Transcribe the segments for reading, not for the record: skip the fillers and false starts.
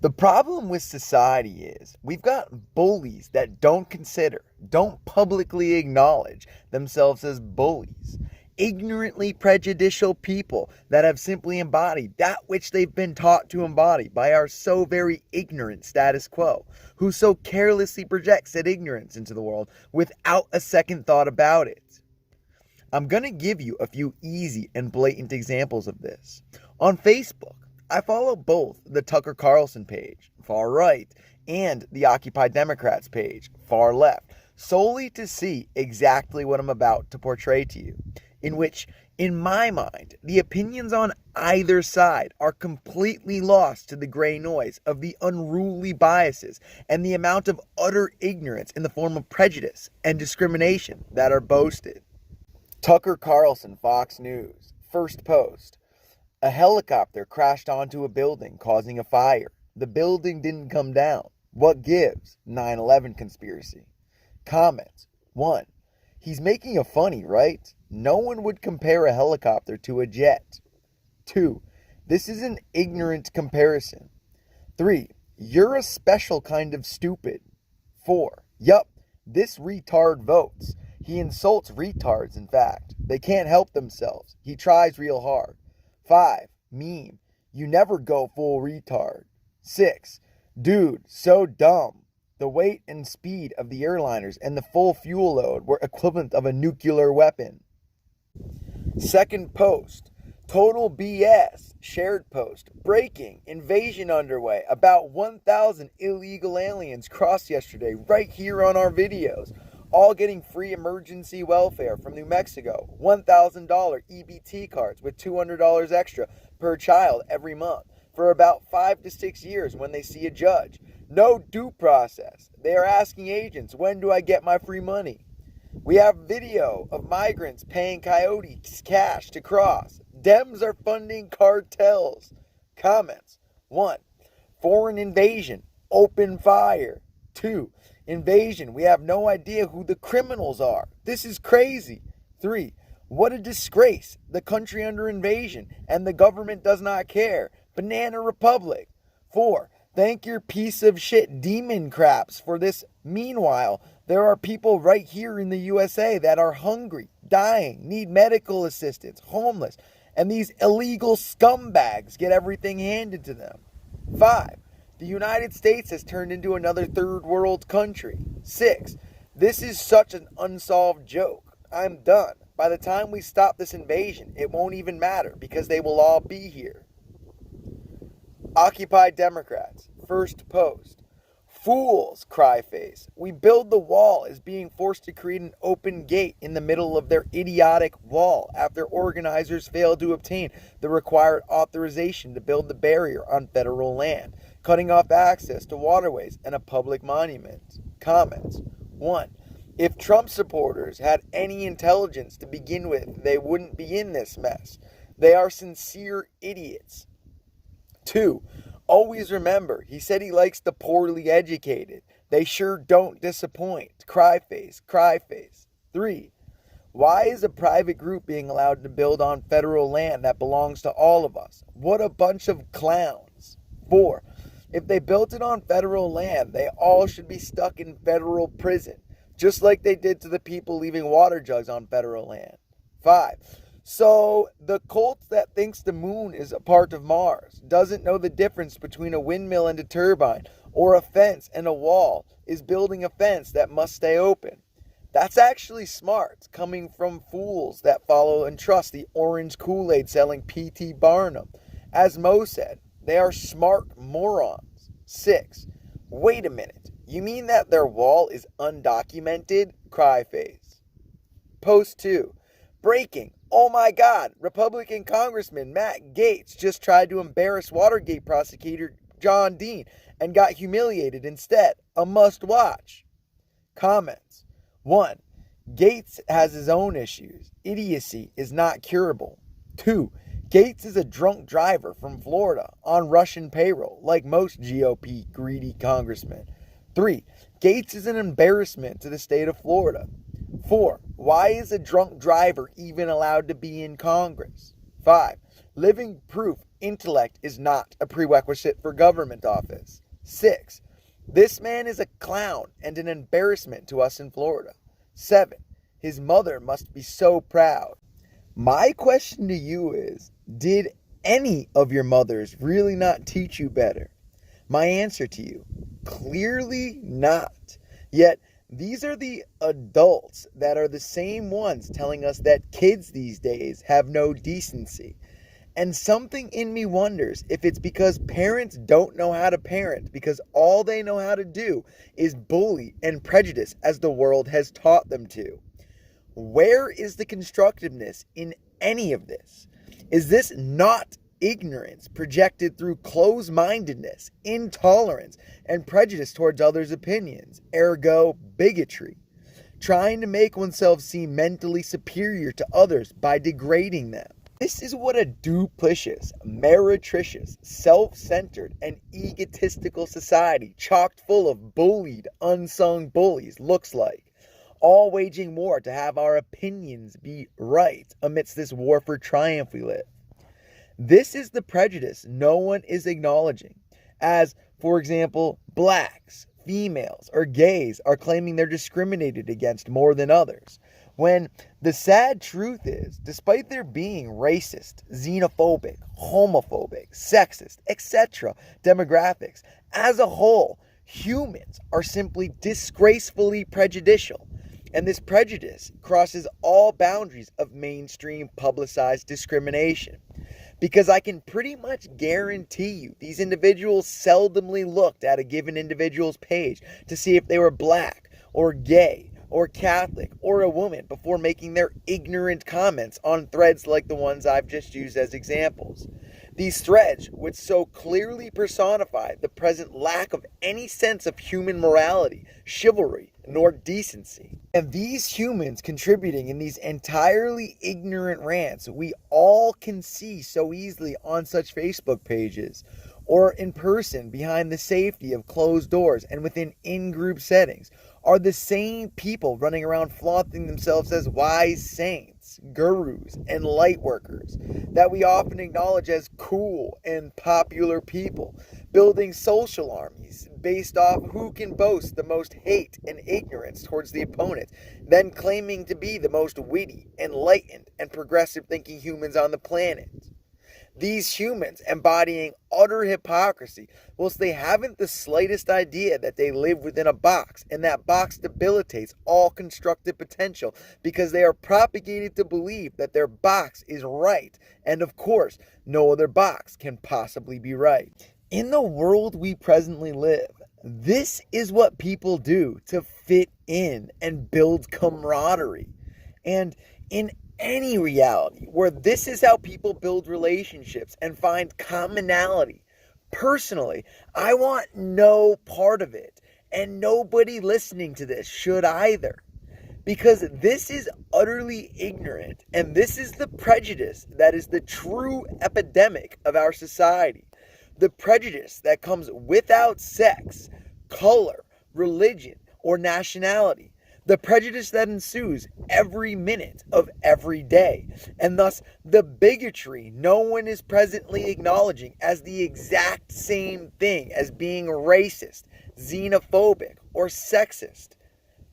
The problem with society is we've got bullies that don't publicly acknowledge themselves as bullies. Ignorantly prejudicial people that have simply embodied that which they've been taught to embody by our so very ignorant status quo, who so carelessly project said ignorance into the world without a second thought about it. I'm going to give you a few easy and blatant examples of this. On Facebook, I follow both the Tucker Carlson page, far right, and the Occupy Democrats page, far left, solely to see exactly what I'm about to portray to you, in which, in my mind, the opinions on either side are completely lost to the gray noise of the unruly biases and the amount of utter ignorance in the form of prejudice and discrimination that are boasted. Tucker Carlson, Fox News, first post. A helicopter crashed onto a building, causing a fire. The building didn't come down. What gives? 9/11 conspiracy. Comments. 1. He's making a funny, right? No one would compare a helicopter to a jet. 2. This is an ignorant comparison. 3. You're a special kind of stupid. 4. Yup, this retard votes. He insults retards, in fact. They can't help themselves. He tries real hard. 5. Meme. You never go full retard. 6. Dude, so dumb. The weight and speed of the airliners and the full fuel load were equivalent of a nuclear weapon. Second post. Total BS. Shared post. Breaking. Invasion underway. About 1,000 illegal aliens crossed yesterday right here on our videos. All getting free emergency welfare from New Mexico, $1,000 EBT cards with $200 extra per child every month for about 5 to 6 years when they see a judge. No due process. They are asking agents, when do I get my free money? We have video of migrants paying coyotes cash to cross. Dems are funding cartels. Comments. 1. Foreign invasion. Open fire. 2. Invasion. We have no idea who the criminals are. This is crazy. 3. What a disgrace. The country under invasion and the government does not care. Banana Republic. 4. Thank your piece of shit demon craps for this. Meanwhile, there are people right here in the USA that are hungry, dying, need medical assistance, homeless, and these illegal scumbags get everything handed to them. 5. The United States has turned into another third world country. 6. This is such an unsolved joke. I'm done. By the time we stop this invasion, it won't even matter because they will all be here. Occupy Democrats. First post. Fools, cry face. We build the wall as being forced to create an open gate in the middle of their idiotic wall after organizers failed to obtain the required authorization to build the barrier on federal land, cutting off access to waterways and a public monument. Comments. 1. If Trump supporters had any intelligence to begin with, they wouldn't be in this mess. They are sincere idiots. 2. Always remember, he said he likes the poorly educated. They sure don't disappoint. Cry face, cry face. 3. Why is a private group being allowed to build on federal land that belongs to all of us? What a bunch of clowns. 4. If they built it on federal land, they all should be stuck in federal prison, just like they did to the people leaving water jugs on federal land. 5. So the cult that thinks the moon is a part of Mars, doesn't know the difference between a windmill and a turbine, or a fence and a wall, is building a fence that must stay open. That's actually smart, coming from fools that follow and trust the orange Kool-Aid selling P.T. Barnum. As Mo said, they are smart morons. 6. Wait a minute. You mean that their wall is undocumented? Cry face. Post 2. Breaking. Oh my God. Republican Congressman Matt Gaetz just tried to embarrass Watergate prosecutor John Dean and got humiliated instead. A must watch. Comments. 1. Gaetz has his own issues. Idiocy is not curable. 2. Gaetz is a drunk driver from Florida on Russian payroll, like most GOP greedy congressmen. 3. Gaetz is an embarrassment to the state of Florida. 4. Why is a drunk driver even allowed to be in Congress? 5. Living proof intellect is not a prerequisite for government office. 6. This man is a clown and an embarrassment to us in Florida. 7. His mother must be so proud. My question to you is, did any of your mothers really not teach you better? My answer to you, clearly not. Yet, these are the adults that are the same ones telling us that kids these days have no decency. And something in me wonders if it's because parents don't know how to parent, because all they know how to do is bully and prejudice as the world has taught them to. Where is the constructiveness in any of this? Is this not ignorance projected through closed-mindedness, intolerance, and prejudice towards others' opinions, ergo bigotry? Trying to make oneself seem mentally superior to others by degrading them. This is what a duplicitous, meretricious, self-centered, and egotistical society chocked full of bullied, unsung bullies looks like, all waging war to have our opinions be right amidst this war for triumph we live. This is the prejudice no one is acknowledging, as, for example, blacks, females, or gays are claiming they're discriminated against more than others, when the sad truth is, despite there being racist, xenophobic, homophobic, sexist, etc. demographics, as a whole, humans are simply disgracefully prejudicial. And this prejudice crosses all boundaries of mainstream publicized discrimination. Because I can pretty much guarantee you these individuals seldomly looked at a given individual's page to see if they were black or gay or Catholic or a woman before making their ignorant comments on threads like the ones I've just used as examples. These threads would so clearly personify the present lack of any sense of human morality, chivalry, nor decency. And these humans contributing in these entirely ignorant rants we all can see so easily on such Facebook pages, or in person behind the safety of closed doors and within in-group settings, are the same people running around flaunting themselves as wise saints, gurus, and light workers that we often acknowledge as cool and popular people, building social armies based off who can boast the most hate and ignorance towards the opponent, then claiming to be the most witty, enlightened, and progressive thinking humans on the planet. These humans embodying utter hypocrisy, whilst they haven't the slightest idea that they live within a box, and that box debilitates all constructive potential because they are propagated to believe that their box is right, and of course, no other box can possibly be right. In the world we presently live, this is what people do to fit in and build camaraderie. And in any reality where this is how people build relationships and find commonality, personally, I want no part of it, and nobody listening to this should either. Because this is utterly ignorant, and this is the prejudice that is the true epidemic of our society. The prejudice that comes without sex, color, religion, or nationality. The prejudice that ensues every minute of every day, and thus the bigotry no one is presently acknowledging as the exact same thing as being racist, xenophobic, or sexist.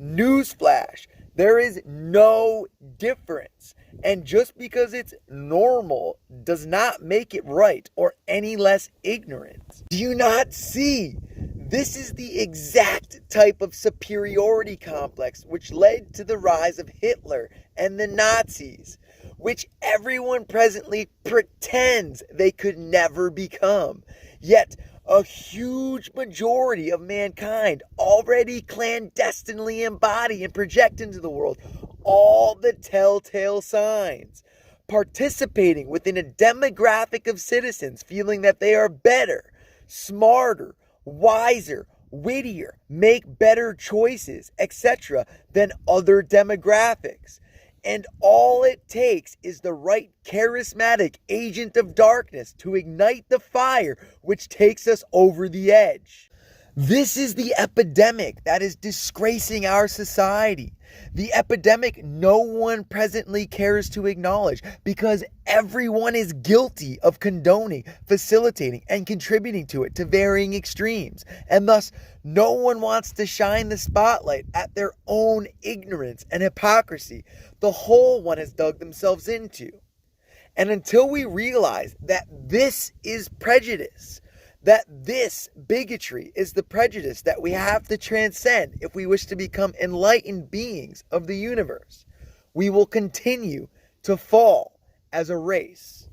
Newsflash, there is no difference, and just because it's normal does not make it right or any less ignorant. Do you not see? This is the exact type of superiority complex which led to the rise of Hitler and the Nazis, which everyone presently pretends they could never become. Yet, a huge majority of mankind already clandestinely embody and project into the world all the telltale signs, participating within a demographic of citizens feeling that they are better, smarter, wiser, wittier, make better choices, etc. than other demographics. And all it takes is the right charismatic agent of darkness to ignite the fire which takes us over the edge. This is the epidemic that is disgracing our society. The epidemic no one presently cares to acknowledge because everyone is guilty of condoning, facilitating, and contributing to it to varying extremes. And thus, no one wants to shine the spotlight at their own ignorance and hypocrisy the whole one has dug themselves into. And until we realize that this is prejudice, that this bigotry is the prejudice that we have to transcend if we wish to become enlightened beings of the universe, we will continue to fall as a race.